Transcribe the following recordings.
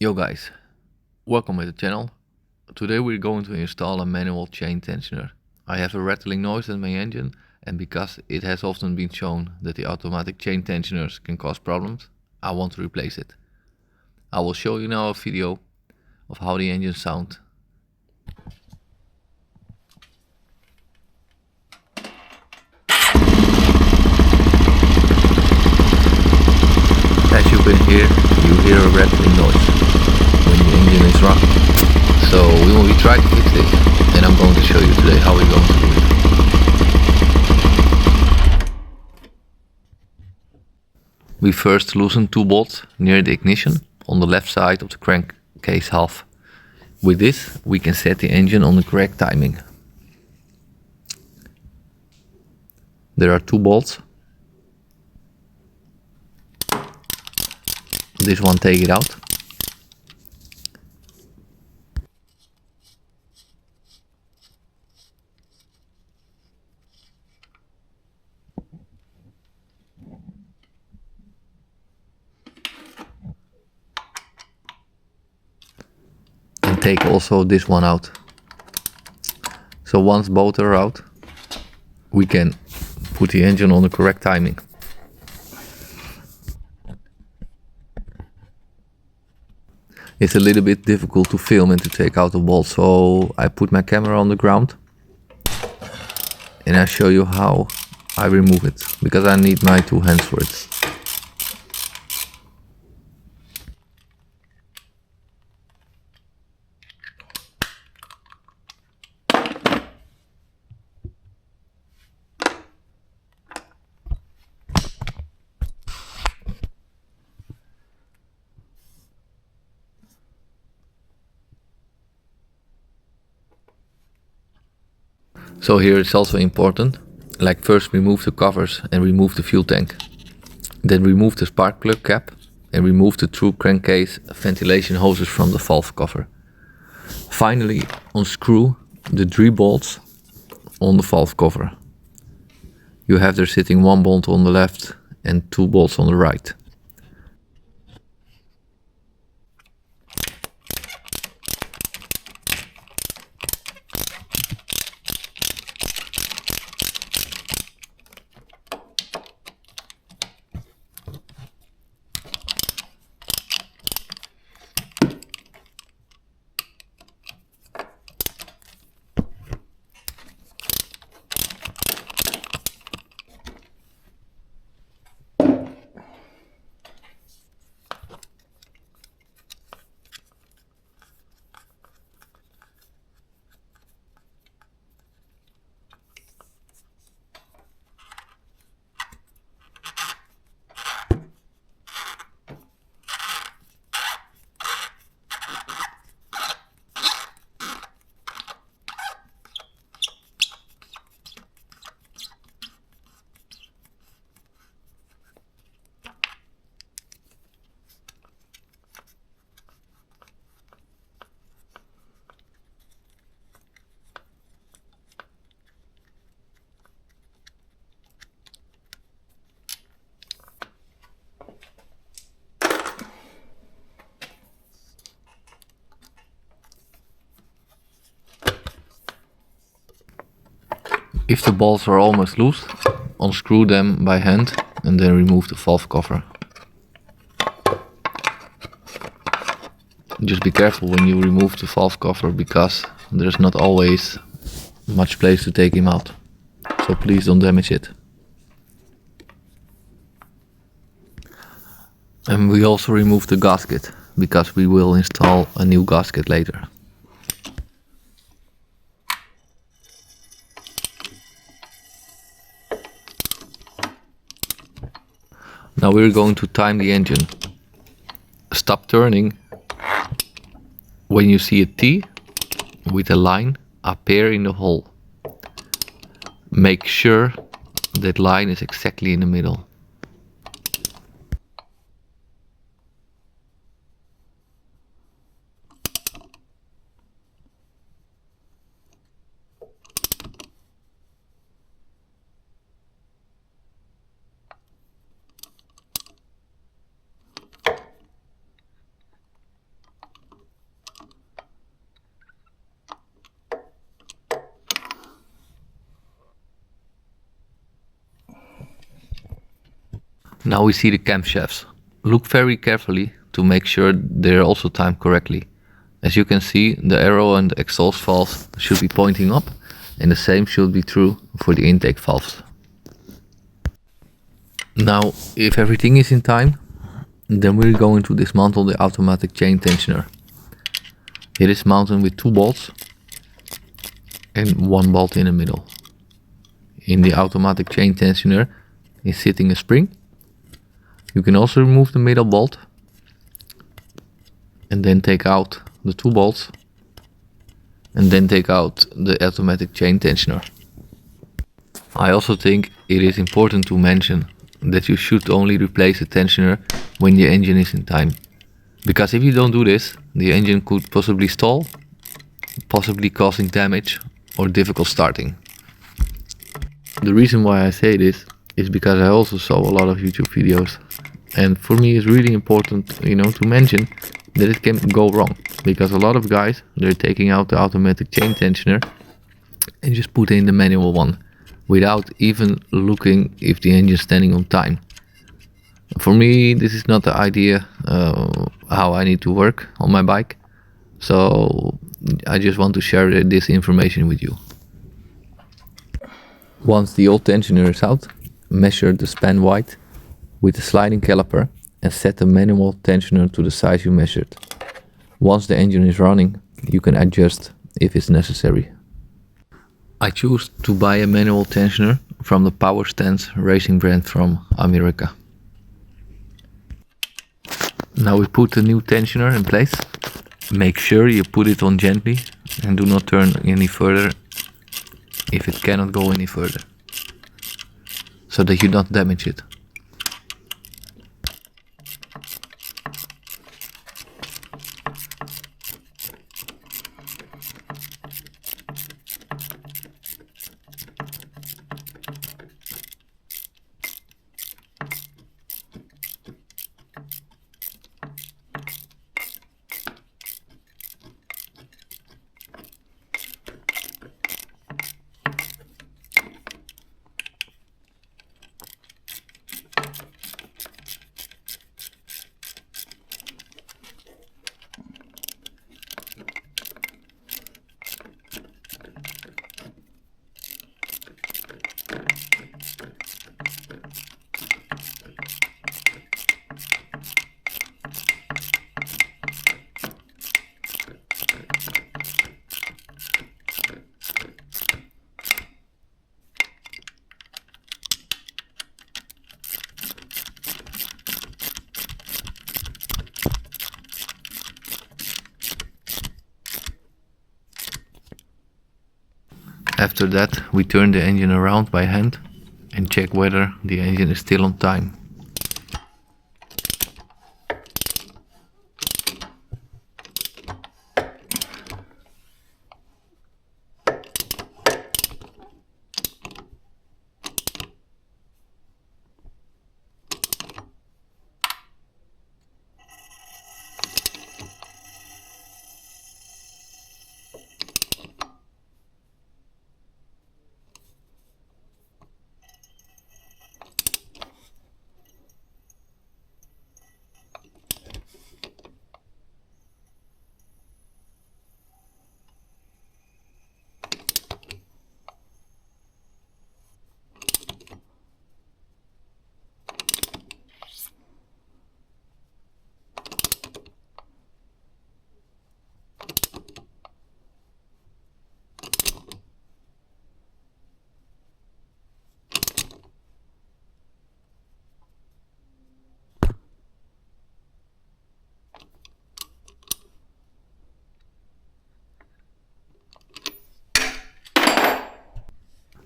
Yo guys, welcome to the channel. Today we're going to install a manual chain tensioner. I have a rattling noise in my engine, and because it has often been shown that the automatic chain tensioners can cause problems, I want to replace it. I will show you now a video of how the engine sounds. As you can hear, you hear a rattling noise when the engine is running. So we will try to fix this, and I'm going to show you today how we're going to do it. We first loosen two bolts near the ignition on the left side of the crankcase half. With this we can set the engine on the correct timing. There are two bolts. This one, take it out. And take also this one out. So once both are out, we can put the engine on the correct timing. It's a little bit difficult to film and to take out the bolt, so I put my camera on the ground and I show you how I remove it, because I need my two hands for it. So here it's also important, like first remove the covers and remove the fuel tank. Then remove the spark plug cap and remove the two crankcase ventilation hoses from the valve cover. Finally unscrew the 3 bolts on the valve cover. You have there sitting 1 bolt on the left and 2 bolts on the right. If the bolts are almost loose, unscrew them by hand and then remove the valve cover. Just be careful when you remove the valve cover, because there's not always much place to take him out. So please don't damage it. And we also remove the gasket, because we will install a new gasket later. Now we're going to time the engine. Stop turning when you see a T with a line appear in the hole. Make sure that line is exactly in the middle. Now we see the camshafts. Look very carefully to make sure they're also timed correctly. As you can see, the arrow and the exhaust valves should be pointing up, and the same should be true for the intake valves. Now, if everything is in time, then we're going to dismantle the automatic chain tensioner. It is mounted with 2 bolts and 1 bolt in the middle. In the automatic chain tensioner is sitting a spring. You can also remove the middle bolt and then take out the 2 bolts and then take out the automatic chain tensioner. I also think it is important to mention that you should only replace the tensioner when the engine is in time. Because if you don't do this, the engine could possibly stall, possibly causing damage or difficult starting. The reason why I say this is because I also saw a lot of YouTube videos, and for me it's really important, to mention that it can go wrong, because a lot of guys, they're taking out the automatic chain tensioner and just put in the manual one without even looking if the engine is standing on time. For me, this is not the idea how I need to work on my bike, so I just want to share this information with you. Once the old tensioner is out, measure the span width with the sliding caliper and set the manual tensioner to the size you measured. Once the engine is running, you can adjust if it's necessary. I choose to buy a manual tensioner from the Power Stance racing brand from America. Now we put the new tensioner in place. Make sure you put it on gently and do not turn any further if it cannot go any further, so that you don't damage it. After that, we turn the engine around by hand and check whether the engine is still on time.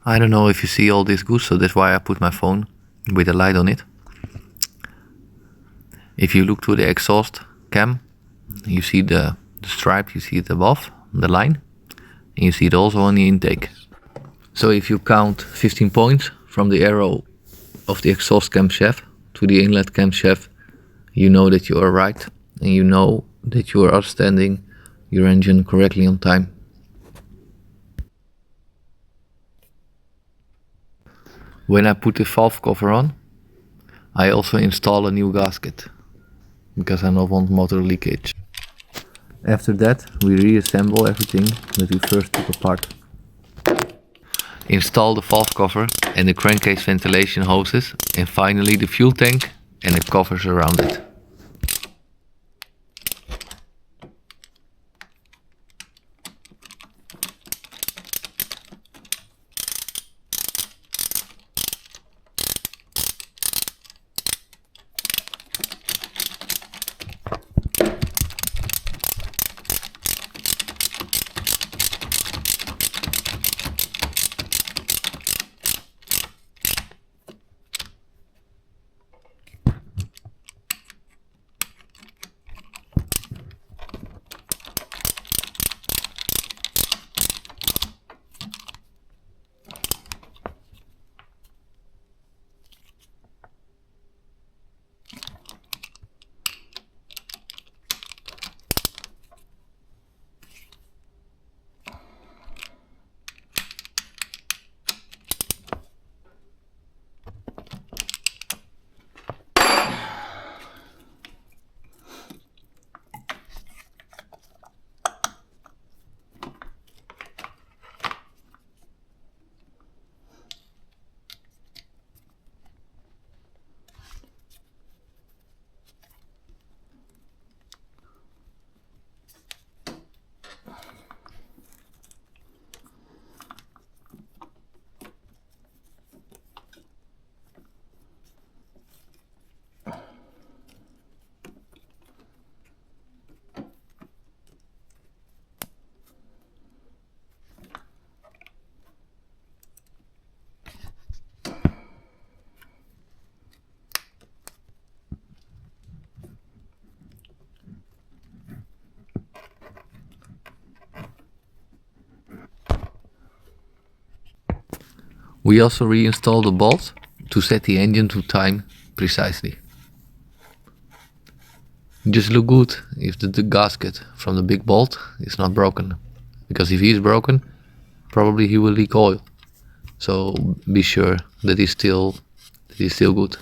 I don't know if you see all this good, so that's why I put my phone with a light on it. If you look to the exhaust cam, you see the stripe, you see it above, the line, and you see it also on the intake. So if you count 15 points from the arrow of the exhaust camshaft to the inlet camshaft, you know that you are right, and you know that you are understanding your engine correctly on time. When I put the valve cover on, I also install a new gasket because I don't want motor leakage. After that, we reassemble everything that we first took apart. Install the valve cover and the crankcase ventilation hoses, and finally the fuel tank and the covers around it. We also reinstall the bolts to set the engine to time precisely. Just look good if the gasket from the big bolt is not broken, because if he is broken, probably he will leak oil. So be sure that he's still good.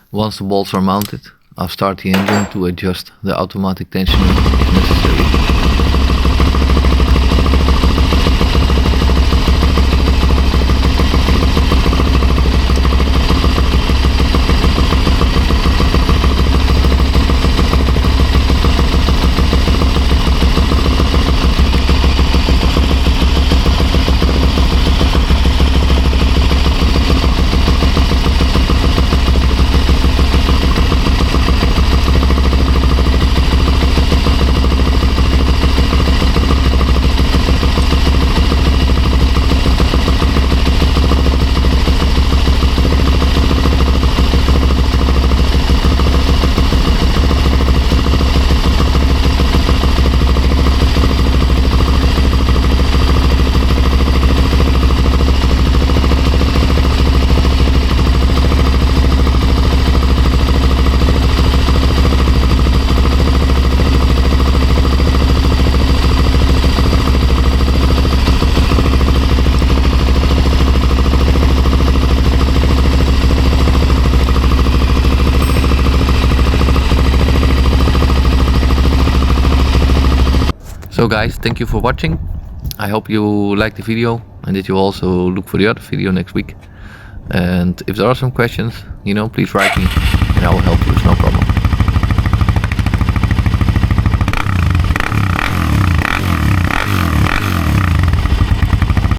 Once the bolts are mounted, I'll start the engine to adjust the automatic tensioning if necessary. So guys, thank you for watching. I hope you liked the video and that you also look for the other video next week. And if there are some questions, please write me and I will help you, it's no problem.